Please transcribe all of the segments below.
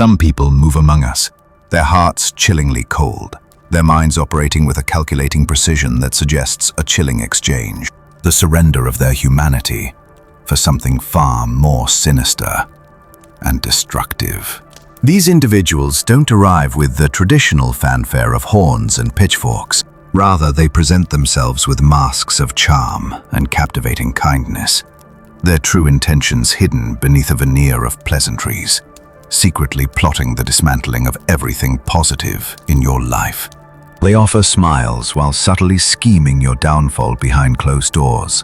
Some people move among us, their hearts chillingly cold, their minds operating with a calculating precision that suggests a chilling exchange, the surrender of their humanity for something far more sinister and destructive. These individuals don't arrive with the traditional fanfare of horns and pitchforks. Rather, they present themselves with masks of charm and captivating kindness, their true intentions hidden beneath a veneer of pleasantries, secretly plotting the dismantling of everything positive in your life. They offer smiles while subtly scheming your downfall behind closed doors,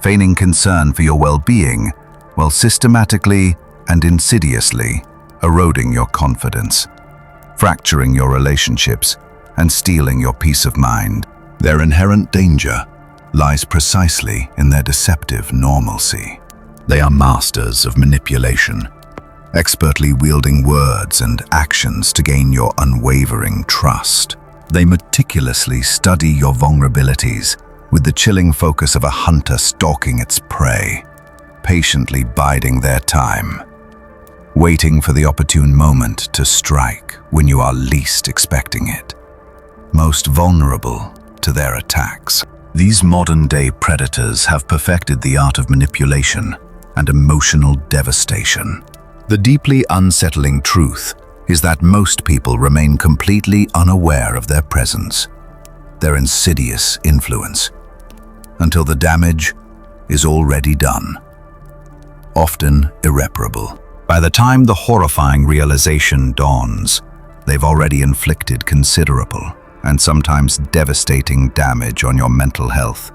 feigning concern for your well-being while systematically and insidiously eroding your confidence, fracturing your relationships, and stealing your peace of mind. Their inherent danger lies precisely in their deceptive normalcy. They are masters of manipulation, expertly wielding words and actions to gain your unwavering trust. They meticulously study your vulnerabilities with the chilling focus of a hunter stalking its prey, patiently biding their time, waiting for the opportune moment to strike when you are least expecting it, most vulnerable to their attacks. These modern-day predators have perfected the art of manipulation and emotional devastation. The deeply unsettling truth is that most people remain completely unaware of their presence, their insidious influence, until the damage is already done, often irreparable. By the time the horrifying realization dawns, they've already inflicted considerable and sometimes devastating damage on your mental health,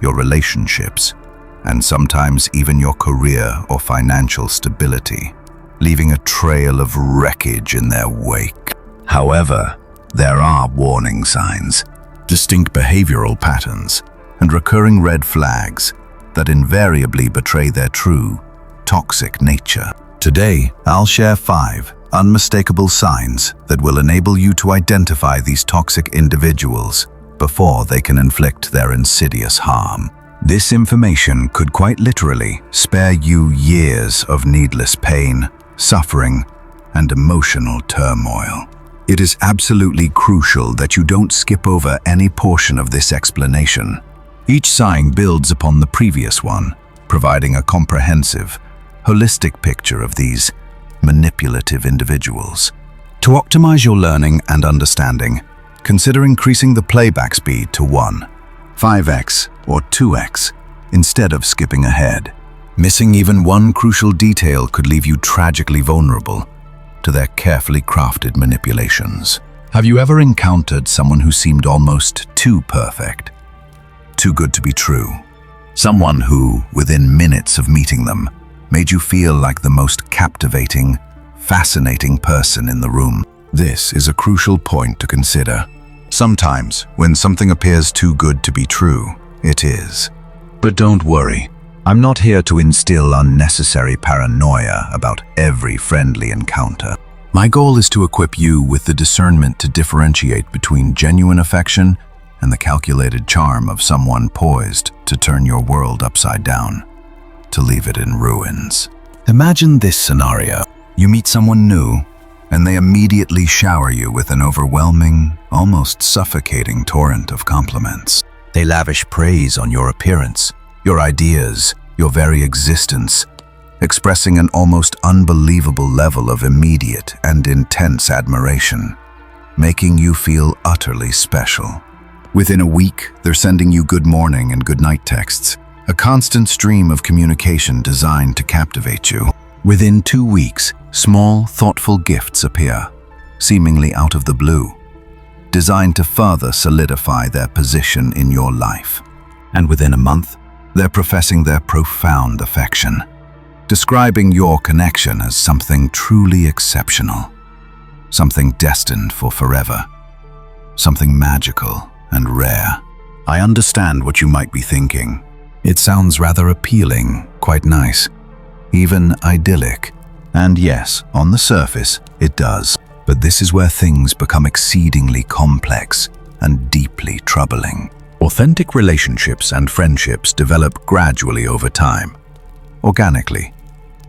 your relationships, and sometimes even your career or financial stability, leaving a trail of wreckage in their wake. However, there are warning signs, distinct behavioral patterns, and recurring red flags that invariably betray their true, toxic nature. Today, I'll share 5 unmistakable signs that will enable you to identify these toxic individuals before they can inflict their insidious harm. This information could quite literally spare you years of needless pain, suffering, and emotional turmoil. It is absolutely crucial that you don't skip over any portion of this explanation. Each sign builds upon the previous one, providing a comprehensive, holistic picture of these manipulative individuals. To optimize your learning and understanding, consider increasing the playback speed to 1, 5x, or 2x instead of skipping ahead. Missing even one crucial detail could leave you tragically vulnerable to their carefully crafted manipulations. Have you ever encountered someone who seemed almost too perfect, too good to be true? Someone who, within minutes of meeting them, made you feel like the most captivating, fascinating person in the room. This is a crucial point to consider. Sometimes, when something appears too good to be true, it is. But don't worry, I'm not here to instill unnecessary paranoia about every friendly encounter. My goal is to equip you with the discernment to differentiate between genuine affection and the calculated charm of someone poised to turn your world upside down, to leave it in ruins. Imagine this scenario. You meet someone new, and they immediately shower you with an overwhelming, almost suffocating torrent of compliments. They lavish praise on your appearance, your ideas, your very existence, expressing an almost unbelievable level of immediate and intense admiration, making you feel utterly special. Within a week, they're sending you good morning and good night texts, a constant stream of communication designed to captivate you. Within 2 weeks, small, thoughtful gifts appear, seemingly out of the blue, designed to further solidify their position in your life. And within a month, they're professing their profound affection, describing your connection as something truly exceptional, something destined for forever, something magical and rare. I understand what you might be thinking. It sounds rather appealing, quite nice, even idyllic. And yes, on the surface, it does. But this is where things become exceedingly complex and deeply troubling. Authentic relationships and friendships develop gradually over time, organically,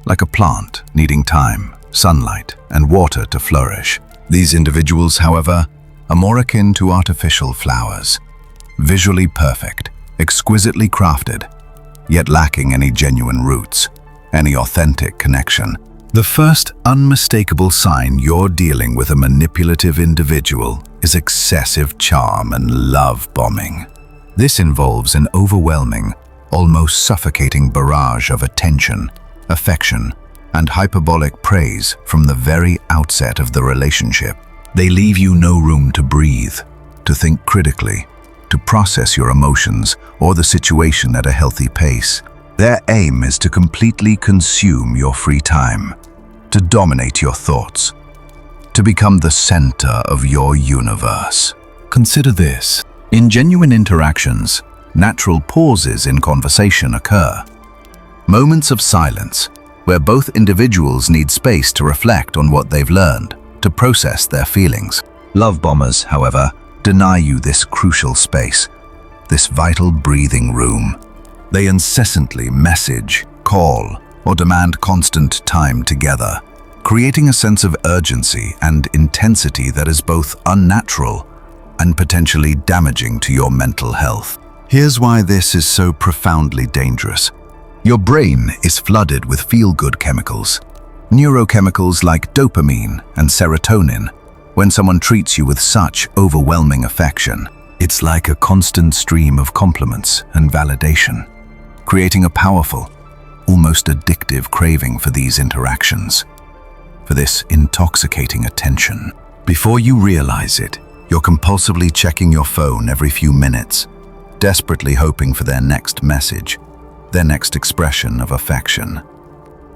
like a plant needing time sunlight, and water to flourish. These individuals, however, are more akin to artificial flowers, visually perfect, exquisitely crafted, yet lacking any genuine roots, any authentic connection. The first unmistakable sign you're dealing with a manipulative individual is excessive charm and love bombing. This involves an overwhelming, almost suffocating barrage of attention, affection, and hyperbolic praise from the very outset of the relationship. They leave you no room to breathe, to think critically, to process your emotions or the situation at a healthy pace. Their aim is to completely consume your free time, to dominate your thoughts, to become the center of your universe. Consider this. In genuine interactions, natural pauses in conversation occur. Moments of silence, where both individuals need space to reflect on what they've learned, to process their feelings. Love bombers, however, deny you this crucial space, this vital breathing room. They incessantly message, call, or demand constant time together, creating a sense of urgency and intensity that is both unnatural and potentially damaging to your mental health. Here's why this is so profoundly dangerous. Your brain is flooded with feel-good chemicals, neurochemicals like dopamine and serotonin. When someone treats you with such overwhelming affection, it's like a constant stream of compliments and validation, creating a powerful, almost addictive craving for these interactions, for this intoxicating attention. Before you realize it, you're compulsively checking your phone every few minutes, desperately hoping for their next message, their next expression of affection.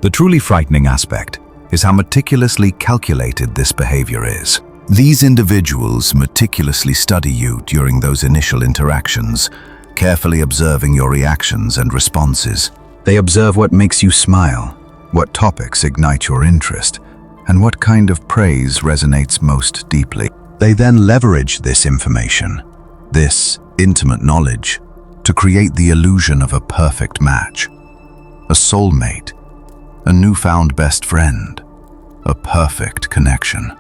The truly frightening aspect is how meticulously calculated this behavior is. These individuals meticulously study you during those initial interactions, carefully observing your reactions and responses. They observe what makes you smile, what topics ignite your interest, and what kind of praise resonates most deeply. They then leverage this information, this intimate knowledge, to create the illusion of a perfect match, a soulmate, a newfound best friend, a perfect connection,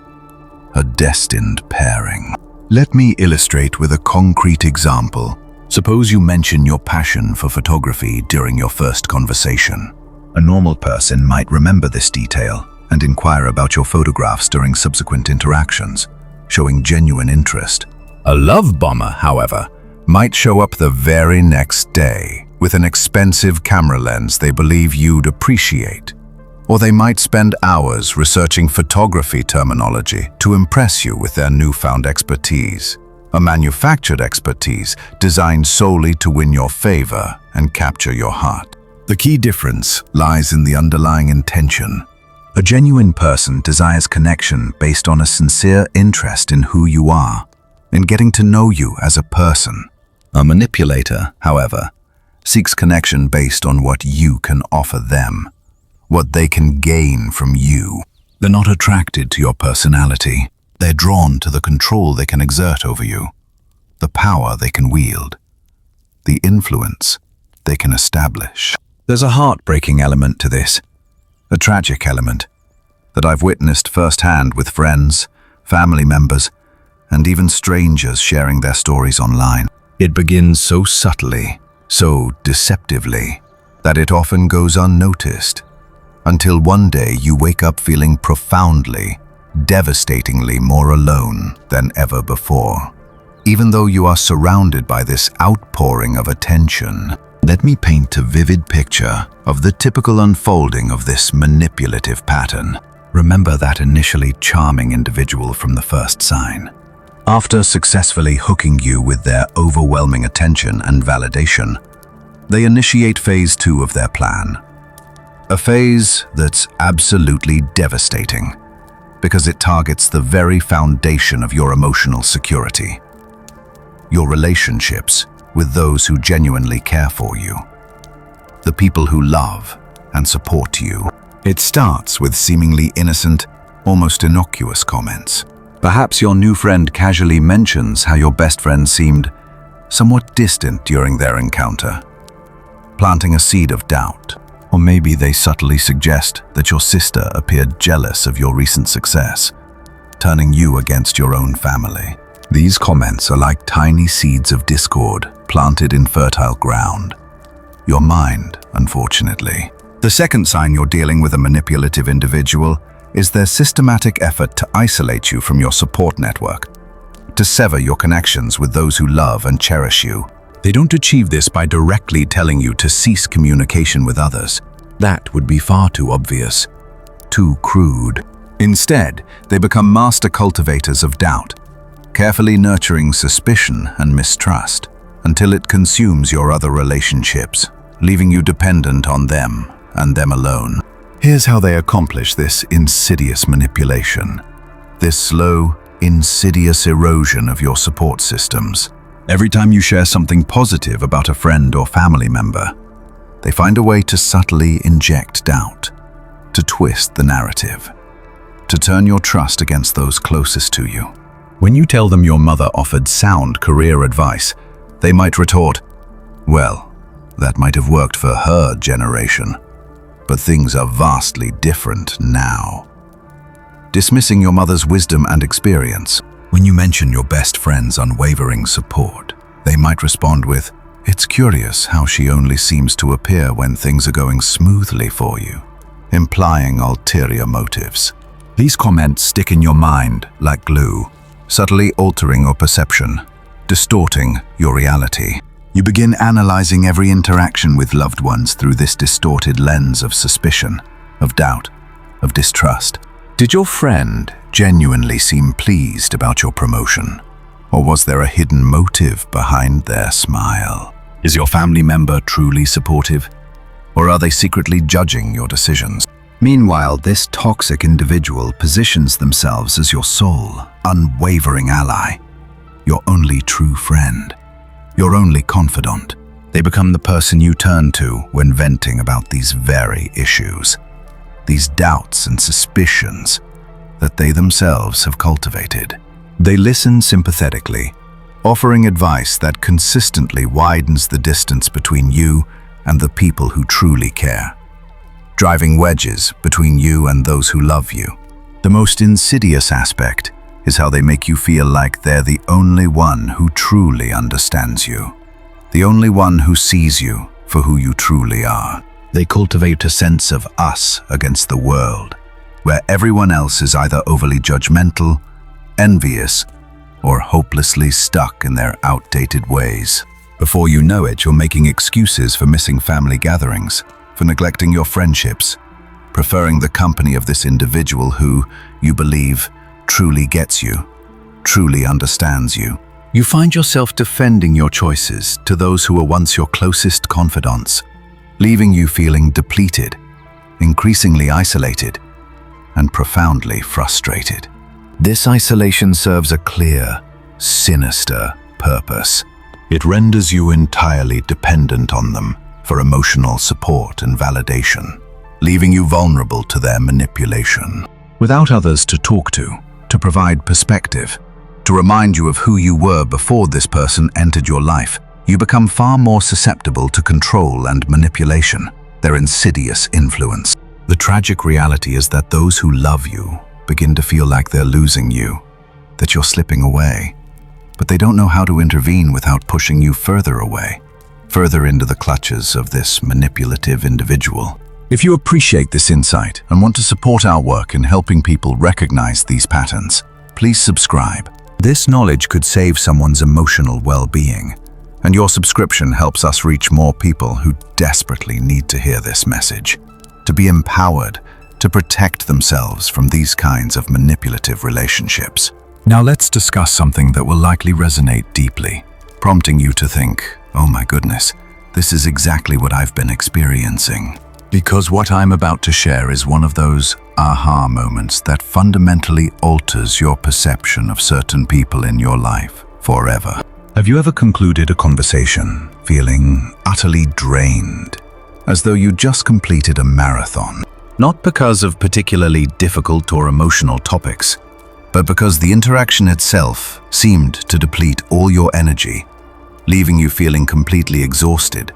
a destined pairing. Let me illustrate with a concrete example. Suppose you mention your passion for photography during your first conversation. A normal person might remember this detail and inquire about your photographs during subsequent interactions, showing genuine interest. A love bomber, however, might show up the very next day with an expensive camera lens they believe you'd appreciate. Or they might spend hours researching photography terminology to impress you with their newfound expertise, a manufactured expertise designed solely to win your favor and capture your heart. The key difference lies in the underlying intention. A genuine person desires connection based on a sincere interest in who you are, in getting to know you as a person. A manipulator, however, seeks connection based on what you can offer them, what they can gain from you. They're not attracted to your personality. They're drawn to the control they can exert over you, the power they can wield, the influence they can establish. There's a heartbreaking element to this, a tragic element that I've witnessed firsthand with friends, family members, and even strangers sharing their stories online. It begins so subtly, so deceptively, that it often goes unnoticed, until one day you wake up feeling profoundly, devastatingly more alone than ever before. Even though you are surrounded by this outpouring of attention, let me paint a vivid picture of the typical unfolding of this manipulative pattern. Remember that initially charming individual from the first sign. After successfully hooking you with their overwhelming attention and validation, they initiate phase 2 of their plan. A phase that's absolutely devastating, because it targets the very foundation of your emotional security, your relationships with those who genuinely care for you, the people who love and support you. It starts with seemingly innocent, almost innocuous comments. Perhaps your new friend casually mentions how your best friend seemed somewhat distant during their encounter, planting a seed of doubt. Or maybe they subtly suggest that your sister appeared jealous of your recent success, turning you against your own family. These comments are like tiny seeds of discord planted in fertile ground. Your mind, unfortunately. The second sign you're dealing with a manipulative individual is their systematic effort to isolate you from your support network, to sever your connections with those who love and cherish you. They don't achieve this by directly telling you to cease communication with others. That would be far too obvious, too crude. Instead, they become master cultivators of doubt, carefully nurturing suspicion and mistrust until it consumes your other relationships, leaving you dependent on them and them alone. Here's how they accomplish this insidious manipulation, this slow, insidious erosion of your support systems. Every time you share something positive about a friend or family member, they find a way to subtly inject doubt, to twist the narrative, to turn your trust against those closest to you. When you tell them your mother offered sound career advice, they might retort, "Well, that might have worked for her generation, but things are vastly different now." Dismissing your mother's wisdom and experience. When you mention your best friend's unwavering support, they might respond with, "It's curious how she only seems to appear when things are going smoothly for you," implying ulterior motives. These comments stick in your mind like glue, subtly altering your perception, distorting your reality. You begin analyzing every interaction with loved ones through this distorted lens of suspicion, of doubt, of distrust. Did your friend genuinely seem pleased about your promotion? Or was there a hidden motive behind their smile? Is your family member truly supportive? Or are they secretly judging your decisions? Meanwhile, this toxic individual positions themselves as your sole, unwavering ally, your only true friend, your only confidant. They become the person you turn to when venting about these very issues, these doubts and suspicions that they themselves have cultivated. They listen sympathetically, offering advice that consistently widens the distance between you and the people who truly care, driving wedges between you and those who love you. The most insidious aspect is how they make you feel like they're the only one who truly understands you, the only one who sees you for who you truly are. They cultivate a sense of us against the world, where everyone else is either overly judgmental, envious, or hopelessly stuck in their outdated ways. Before you know it, you're making excuses for missing family gatherings, for neglecting your friendships, preferring the company of this individual who, you believe, truly gets you, truly understands you. You find yourself defending your choices to those who were once your closest confidants, leaving you feeling depleted, increasingly isolated, and profoundly frustrated. This isolation serves a clear, sinister purpose. It renders you entirely dependent on them for emotional support and validation, leaving you vulnerable to their manipulation. Without others to talk to provide perspective, to remind you of who you were before this person entered your life, you become far more susceptible to control and manipulation, their insidious influence. The tragic reality is that those who love you begin to feel like they're losing you, that you're slipping away, but they don't know how to intervene without pushing you further away, further into the clutches of this manipulative individual. If you appreciate this insight and want to support our work in helping people recognize these patterns, please subscribe. This knowledge could save someone's emotional well-being, and your subscription helps us reach more people who desperately need to hear this message, to be empowered, to protect themselves from these kinds of manipulative relationships. Now let's discuss something that will likely resonate deeply, prompting you to think, "Oh my goodness, this is exactly what I've been experiencing." Because what I'm about to share is one of those aha moments that fundamentally alters your perception of certain people in your life forever. Have you ever concluded a conversation feeling utterly drained, as though you just completed a marathon? Not because of particularly difficult or emotional topics, but because the interaction itself seemed to deplete all your energy, leaving you feeling completely exhausted,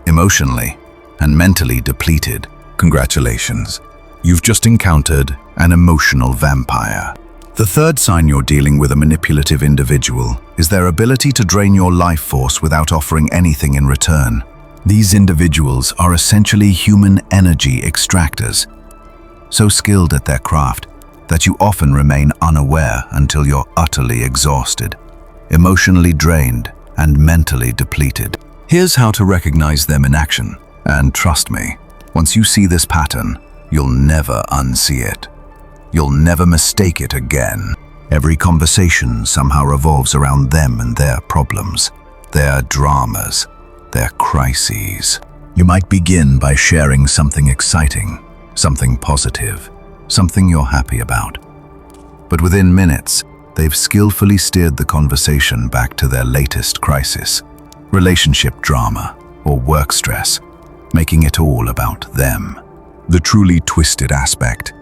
emotionally, and mentally depleted. Congratulations. You've just encountered an emotional vampire. The third sign you're dealing with a manipulative individual is their ability to drain your life force without offering anything in return. These individuals are essentially human energy extractors, so skilled at their craft that you often remain unaware until you're utterly exhausted, emotionally drained, and mentally depleted. Here's how to recognize them in action. And trust me, once you see this pattern, you'll never unsee it. You'll never mistake it again. Every conversation somehow revolves around them and their problems, their dramas, their crises. You might begin by sharing something exciting, something positive, something you're happy about. But within minutes, they've skillfully steered the conversation back to their latest crisis, relationship drama or work stress, making it all about them. The truly twisted aspect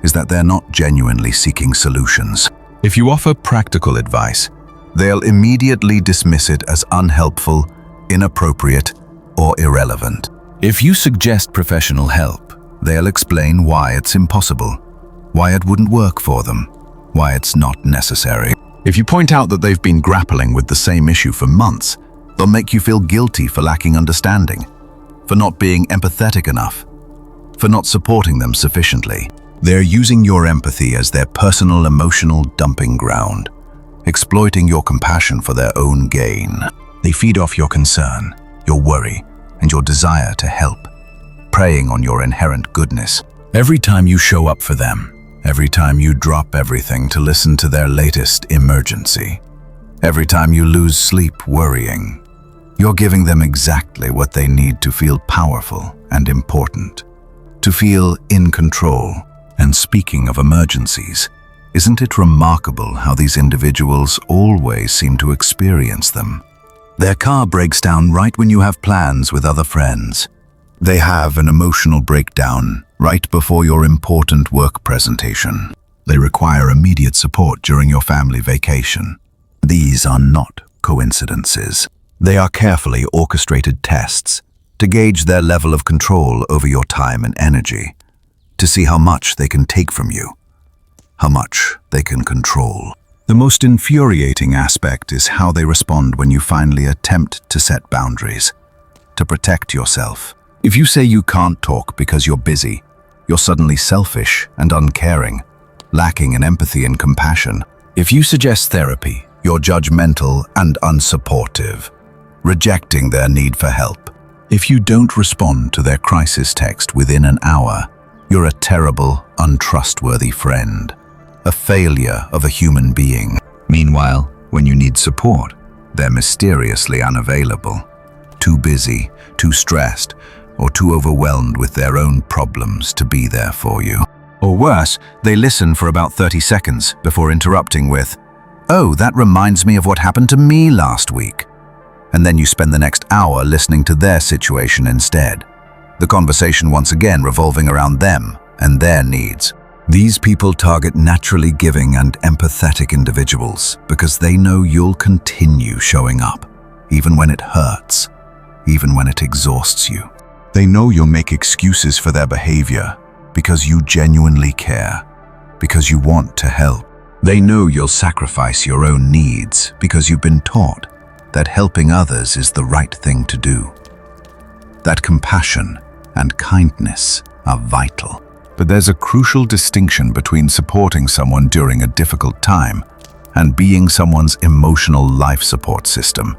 is that they're not genuinely seeking solutions. If you offer practical advice, they'll immediately dismiss it as unhelpful, inappropriate, or irrelevant. If you suggest professional help, they'll explain why it's impossible, why it wouldn't work for them, why it's not necessary. If you point out that they've been grappling with the same issue for months, they'll make you feel guilty for lacking understanding, for not being empathetic enough, for not supporting them sufficiently. They're using your empathy as their personal emotional dumping ground, exploiting your compassion for their own gain. They feed off your concern, your worry, and your desire to help, preying on your inherent goodness. Every time you show up for them, every time you drop everything to listen to their latest emergency, every time you lose sleep worrying, you're giving them exactly what they need to feel powerful and important, to feel in control. And speaking of emergencies, isn't it remarkable how these individuals always seem to experience them? Their car breaks down right when you have plans with other friends. They have an emotional breakdown right before your important work presentation. They require immediate support during your family vacation. These are not coincidences. They are carefully orchestrated tests to gauge their level of control over your time and energy, to see how much they can take from you, how much they can control. The most infuriating aspect is how they respond when you finally attempt to set boundaries, to protect yourself. If you say you can't talk because you're busy, you're suddenly selfish and uncaring, lacking in empathy and compassion. If you suggest therapy, you're judgmental and unsupportive, rejecting their need for help. If you don't respond to their crisis text within an hour, you're a terrible, untrustworthy friend, a failure of a human being. Meanwhile, when you need support, they're mysteriously unavailable, too busy, too stressed, or too overwhelmed with their own problems to be there for you. Or worse, they listen for about 30 seconds before interrupting with, "Oh, that reminds me of what happened to me last week." And then you spend the next hour listening to their situation instead. The conversation once again revolving around them and their needs. These people target naturally giving and empathetic individuals because they know you'll continue showing up, even when it hurts, even when it exhausts you. They know you'll make excuses for their behavior because you genuinely care, because you want to help. They know you'll sacrifice your own needs because you've been taught that helping others is the right thing to do. That compassion and kindness are vital. But there's a crucial distinction between supporting someone during a difficult time and being someone's emotional life support system,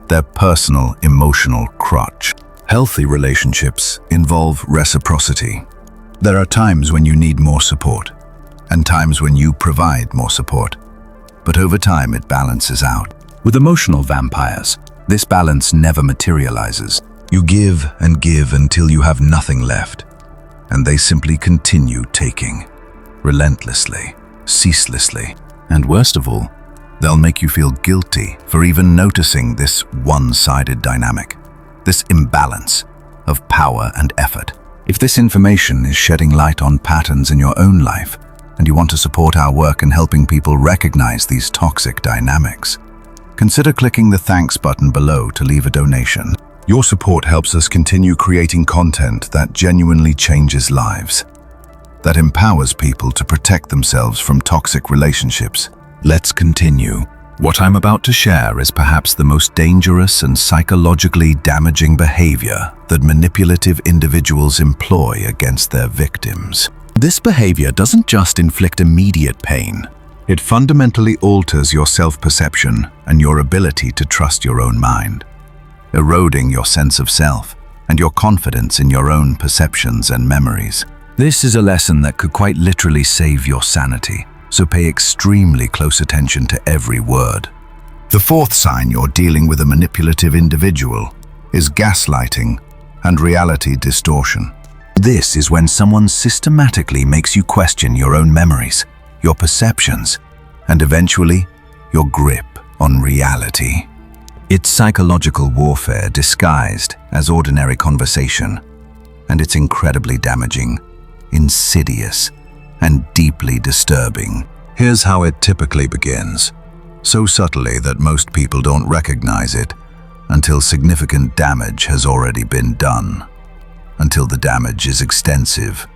their personal emotional crutch. Healthy relationships involve reciprocity. There are times when you need more support and times when you provide more support, but over time it balances out. With emotional vampires, this balance never materializes. You give and give until you have nothing left, and they simply continue taking, relentlessly, ceaselessly. And worst of all, they'll make you feel guilty for even noticing this one-sided dynamic, this imbalance of power and effort. If this information is shedding light on patterns in your own life, and you want to support our work in helping people recognize these toxic dynamics, consider clicking the thanks button below to leave a donation. Your support helps us continue creating content that genuinely changes lives, that empowers people to protect themselves from toxic relationships. Let's continue. What I'm about to share is perhaps the most dangerous and psychologically damaging behavior that manipulative individuals employ against their victims. This behavior doesn't just inflict immediate pain. It fundamentally alters your self-perception and your ability to trust your own mind, eroding your sense of self and your confidence in your own perceptions and memories. This is a lesson that could quite literally save your sanity, so pay extremely close attention to every word. The fourth sign you're dealing with a manipulative individual is gaslighting and reality distortion. This is when someone systematically makes you question your own memories, your perceptions, and eventually, your grip on reality. It's psychological warfare disguised as ordinary conversation, and it's incredibly damaging, insidious, and deeply disturbing. Here's how it typically begins, so subtly that most people don't recognize it until significant damage has already been done, until the damage is extensive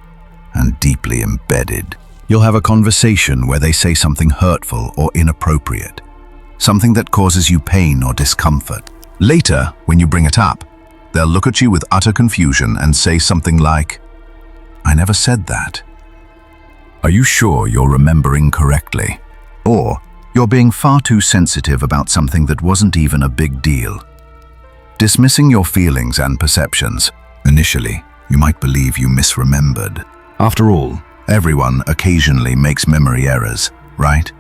and deeply embedded. You'll have a conversation where they say something hurtful or inappropriate, something that causes you pain or discomfort. Later, when you bring it up, they'll look at you with utter confusion and say something like, "I never said that." "Are you sure you're remembering correctly?" Or, "You're being far too sensitive about something that wasn't even a big deal." Dismissing your feelings and perceptions. Initially, you might believe you misremembered. After all, everyone occasionally makes memory errors, right?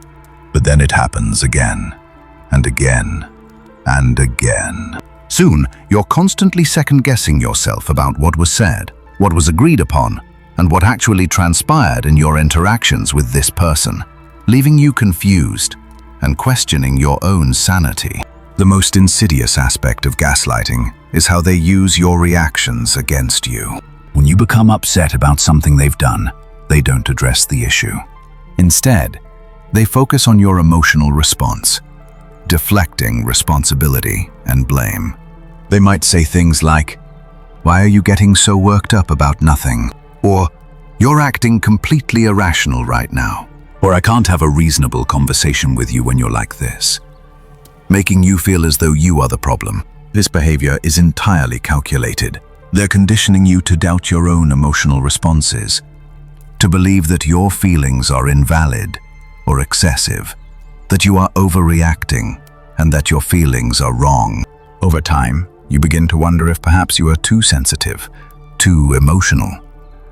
But then it happens again, and again, and again. Soon, you're constantly second-guessing yourself about what was said, what was agreed upon, and what actually transpired in your interactions with this person, leaving you confused and questioning your own sanity. The most insidious aspect of gaslighting is how they use your reactions against you. When you become upset about something they've done, they don't address the issue. Instead, they focus on your emotional response, deflecting responsibility and blame. They might say things like, "Why are you getting so worked up about nothing?" Or, "You're acting completely irrational right now." Or, "I can't have a reasonable conversation with you when you're like this," making you feel as though you are the problem. This behavior is entirely calculated. They're conditioning you to doubt your own emotional responses, to believe that your feelings are invalid or excessive, that you are overreacting, and that your feelings are wrong. Over time, you begin to wonder if perhaps you are too sensitive, too emotional,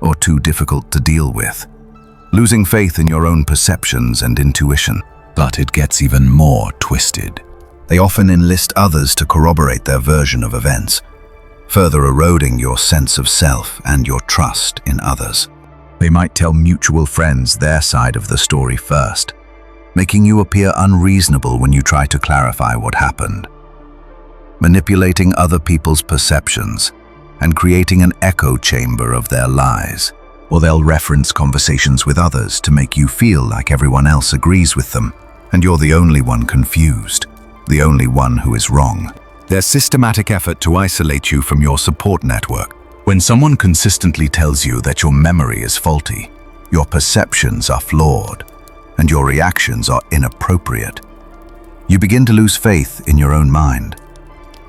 or too difficult to deal with, losing faith in your own perceptions and intuition. But it gets even more twisted. They often enlist others to corroborate their version of events, further eroding your sense of self and your trust in others. They might tell mutual friends their side of the story first, making you appear unreasonable when you try to clarify what happened, manipulating other people's perceptions and creating an echo chamber of their lies. Or they'll reference conversations with others to make you feel like everyone else agrees with them, and you're the only one confused, the only one who is wrong. Their systematic effort to isolate you from your support network. When someone consistently tells you that your memory is faulty, your perceptions are flawed, and your reactions are inappropriate, you begin to lose faith in your own mind,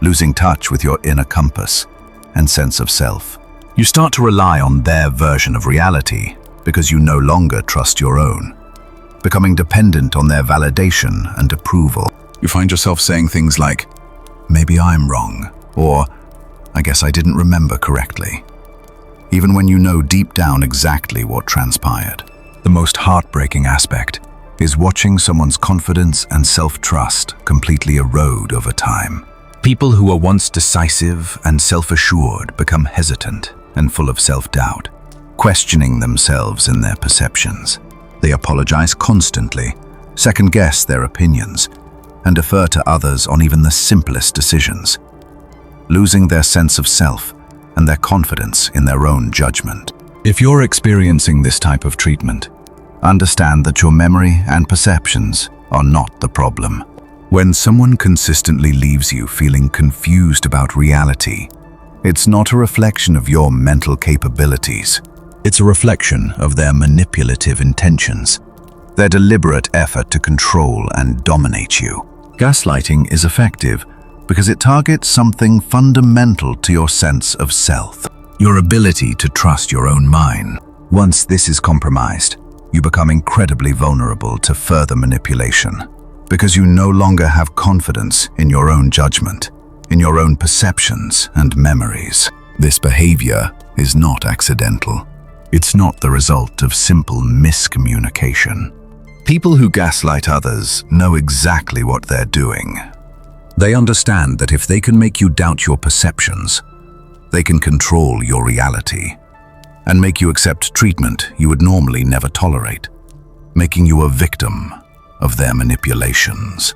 losing touch with your inner compass and sense of self. You start to rely on their version of reality because you no longer trust your own, becoming dependent on their validation and approval. You find yourself saying things like, "Maybe I'm wrong," or "I guess I didn't remember correctly," even when you know deep down exactly what transpired. The most heartbreaking aspect is watching someone's confidence and self-trust completely erode over time. People who were once decisive and self-assured become hesitant and full of self-doubt, questioning themselves and their perceptions. They apologize constantly, second-guess their opinions, and defer to others on even the simplest decisions, losing their sense of self and their confidence in their own judgment. If you're experiencing this type of treatment, understand that your memory and perceptions are not the problem. When someone consistently leaves you feeling confused about reality, it's not a reflection of your mental capabilities. It's a reflection of their manipulative intentions, their deliberate effort to control and dominate you. Gaslighting is effective because it targets something fundamental to your sense of self, your ability to trust your own mind. Once this is compromised, you become incredibly vulnerable to further manipulation because you no longer have confidence in your own judgment, in your own perceptions and memories. This behavior is not accidental. It's not the result of simple miscommunication. People who gaslight others know exactly what they're doing. They understand that if they can make you doubt your perceptions, they can control your reality and make you accept treatment you would normally never tolerate, making you a victim of their manipulations.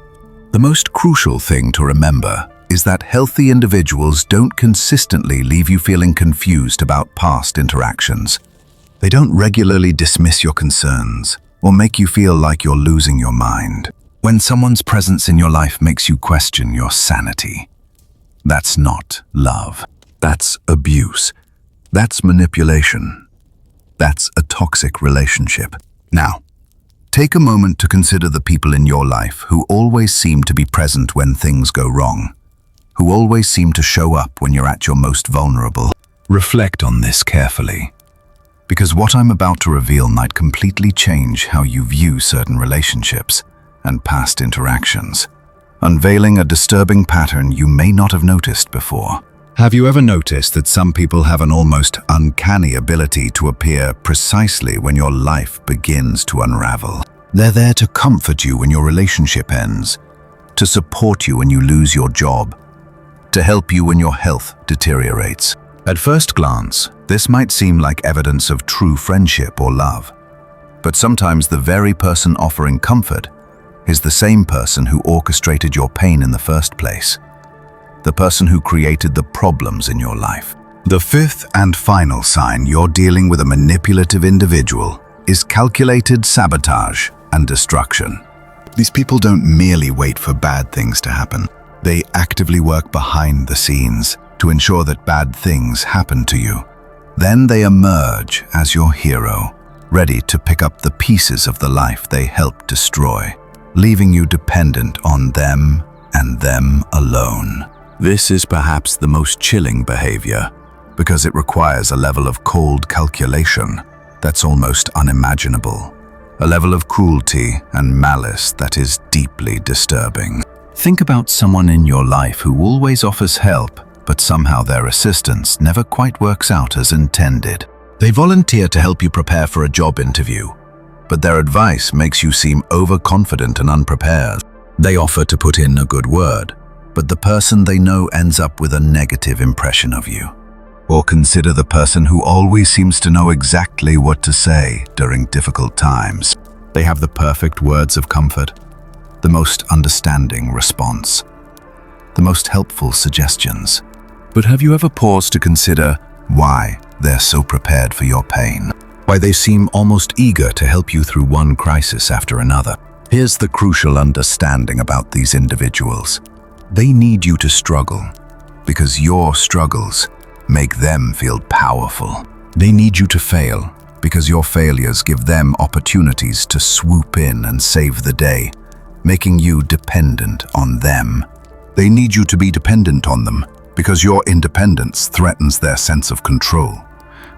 The most crucial thing to remember is that healthy individuals don't consistently leave you feeling confused about past interactions. They don't regularly dismiss your concerns or make you feel like you're losing your mind. When someone's presence in your life makes you question your sanity, that's not love. That's abuse. That's manipulation. That's a toxic relationship. Now, take a moment to consider the people in your life who always seem to be present when things go wrong, who always seem to show up when you're at your most vulnerable. Reflect on this carefully, because what I'm about to reveal might completely change how you view certain relationships and past interactions, unveiling a disturbing pattern you may not have noticed before. Have you ever noticed that some people have an almost uncanny ability to appear precisely when your life begins to unravel? They're there to comfort you when your relationship ends, to support you when you lose your job, to help you when your health deteriorates. At first glance, this might seem like evidence of true friendship or love, but sometimes the very person offering comfort is the same person who orchestrated your pain in the first place, the person who created the problems in your life. The fifth and final sign you're dealing with a manipulative individual is calculated sabotage and destruction. These people don't merely wait for bad things to happen. They actively work behind the scenes to ensure that bad things happen to you. Then they emerge as your hero, ready to pick up the pieces of the life they helped destroy, leaving you dependent on them and them alone. This is perhaps the most chilling behavior because it requires a level of cold calculation that's almost unimaginable, a level of cruelty and malice that is deeply disturbing. Think about someone in your life who always offers help, but somehow their assistance never quite works out as intended. They volunteer to help you prepare for a job interview, but their advice makes you seem overconfident and unprepared. They offer to put in a good word, but the person they know ends up with a negative impression of you. Or consider the person who always seems to know exactly what to say during difficult times. They have the perfect words of comfort, the most understanding response, the most helpful suggestions. But have you ever paused to consider why they're so prepared for your pain? Why they seem almost eager to help you through one crisis after another? Here's the crucial understanding about these individuals. They need you to struggle because your struggles make them feel powerful. They need you to fail because your failures give them opportunities to swoop in and save the day, making you dependent on them. They need you to be dependent on them because your independence threatens their sense of control,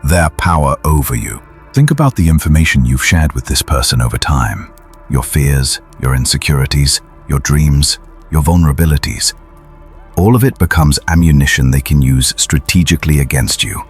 their power over you. Think about the information you've shared with this person over time. Your fears, your insecurities, your dreams, your vulnerabilities. All of it becomes ammunition they can use strategically against you,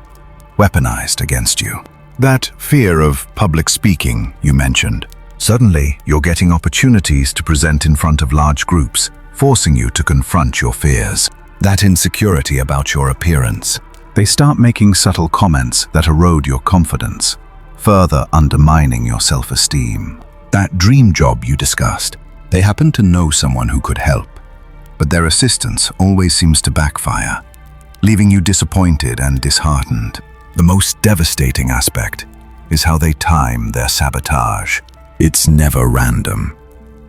weaponized against you. That fear of public speaking you mentioned. Suddenly, you're getting opportunities to present in front of large groups, forcing you to confront your fears. That insecurity about your appearance. They start making subtle comments that erode your confidence, further undermining your self-esteem. That dream job you discussed. They happen to know someone who could help, but their assistance always seems to backfire, leaving you disappointed and disheartened. The most devastating aspect is how they time their sabotage. It's never random.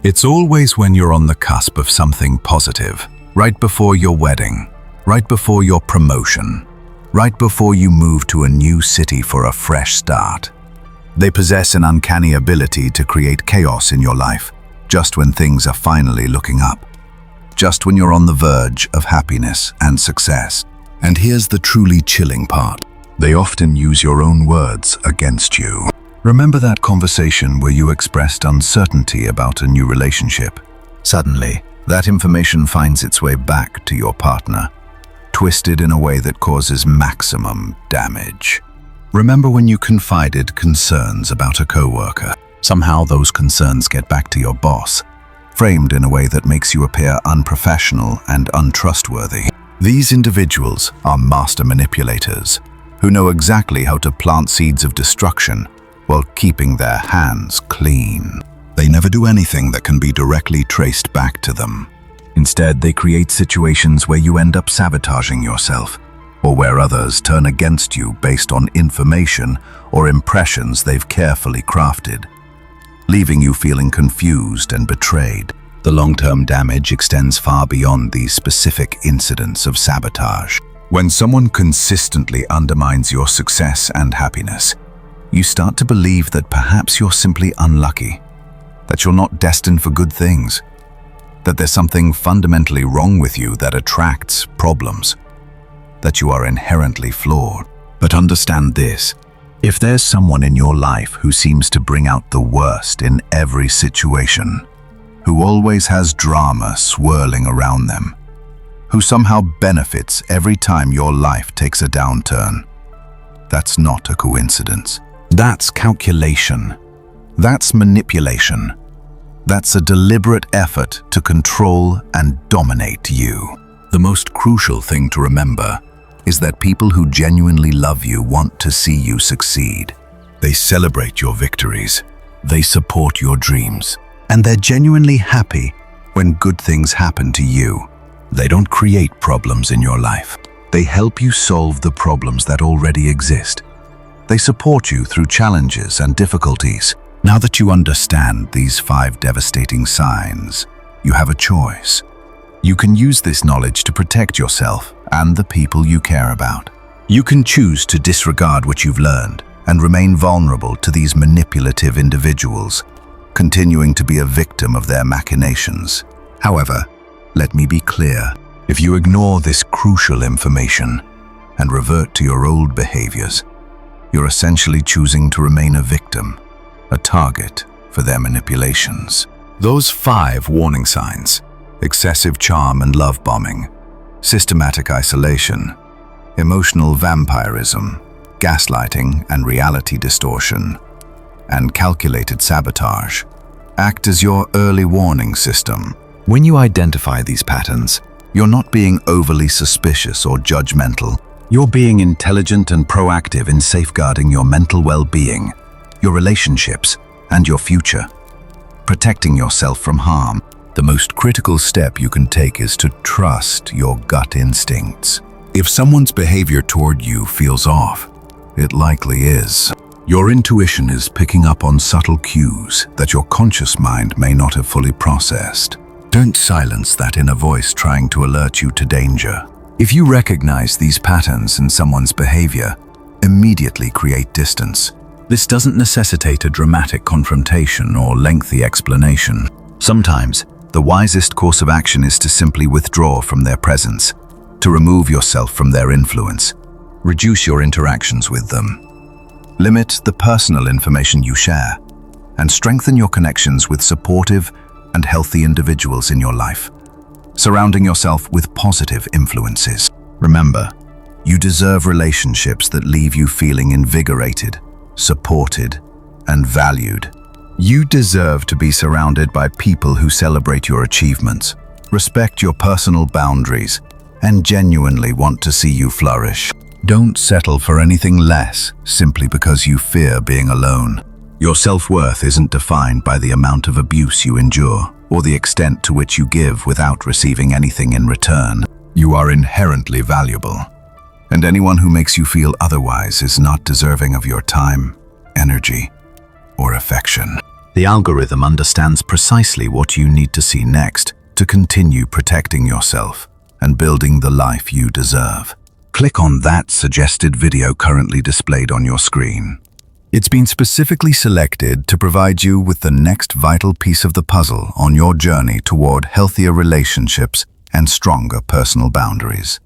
It's always when you're on the cusp of something positive, right before your wedding, right before your promotion, right before you move to a new city for a fresh start. They possess an uncanny ability to create chaos in your life, just when things are finally looking up, just when you're on the verge of happiness and success. And here's the truly chilling part. They often use your own words against you. Remember that conversation where you expressed uncertainty about a new relationship? Suddenly, that information finds its way back to your partner, twisted in a way that causes maximum damage. Remember when you confided concerns about a coworker? Somehow those concerns get back to your boss, framed in a way that makes you appear unprofessional and untrustworthy. These individuals are master manipulators who know exactly how to plant seeds of destruction while keeping their hands clean. They never do anything that can be directly traced back to them. Instead, they create situations where you end up sabotaging yourself, or where others turn against you based on information or impressions they've carefully crafted, leaving you feeling confused and betrayed. The long-term damage extends far beyond these specific incidents of sabotage. When someone consistently undermines your success and happiness, you start to believe that perhaps you're simply unlucky, that you're not destined for good things, that there's something fundamentally wrong with you that attracts problems, that you are inherently flawed. But understand this: if there's someone in your life who seems to bring out the worst in every situation, who always has drama swirling around them, who somehow benefits every time your life takes a downturn, that's not a coincidence. That's calculation. That's manipulation. That's a deliberate effort to control and dominate you. The most crucial thing to remember is that people who genuinely love you want to see you succeed. They celebrate your victories, they support your dreams, and they're genuinely happy when good things happen to you. They don't create problems in your life. They help you solve the problems that already exist. They support you through challenges and difficulties. Now that you understand these 5 devastating signs, you have a choice. You can use this knowledge to protect yourself and the people you care about. You can choose to disregard what you've learned and remain vulnerable to these manipulative individuals, continuing to be a victim of their machinations. However, let me be clear: if you ignore this crucial information and revert to your old behaviors, you're essentially choosing to remain a victim, a target for their manipulations. Those 5 warning signs: excessive charm and love bombing, systematic isolation, emotional vampirism, gaslighting and reality distortion, and calculated sabotage, act as your early warning system. When you identify these patterns, you're not being overly suspicious or judgmental. You're being intelligent and proactive in safeguarding your mental well-being, your relationships, and your future. Protecting yourself from harm. The most critical step you can take is to trust your gut instincts. If someone's behavior toward you feels off, it likely is. Your intuition is picking up on subtle cues that your conscious mind may not have fully processed. Don't silence that inner voice trying to alert you to danger. If you recognize these patterns in someone's behavior, immediately create distance. This doesn't necessitate a dramatic confrontation or lengthy explanation. Sometimes, the wisest course of action is to simply withdraw from their presence, to remove yourself from their influence. Reduce your interactions with them. Limit the personal information you share, and strengthen your connections with supportive and healthy individuals in your life, surrounding yourself with positive influences. Remember, you deserve relationships that leave you feeling invigorated, supported, and valued. You deserve to be surrounded by people who celebrate your achievements, respect your personal boundaries, and genuinely want to see you flourish. Don't settle for anything less simply because you fear being alone. Your self-worth isn't defined by the amount of abuse you endure or the extent to which you give without receiving anything in return. You are inherently valuable, and anyone who makes you feel otherwise is not deserving of your time, energy, or affection. The algorithm understands precisely what you need to see next to continue protecting yourself and building the life you deserve. Click on that suggested video currently displayed on your screen. It's been specifically selected to provide you with the next vital piece of the puzzle on your journey toward healthier relationships and stronger personal boundaries.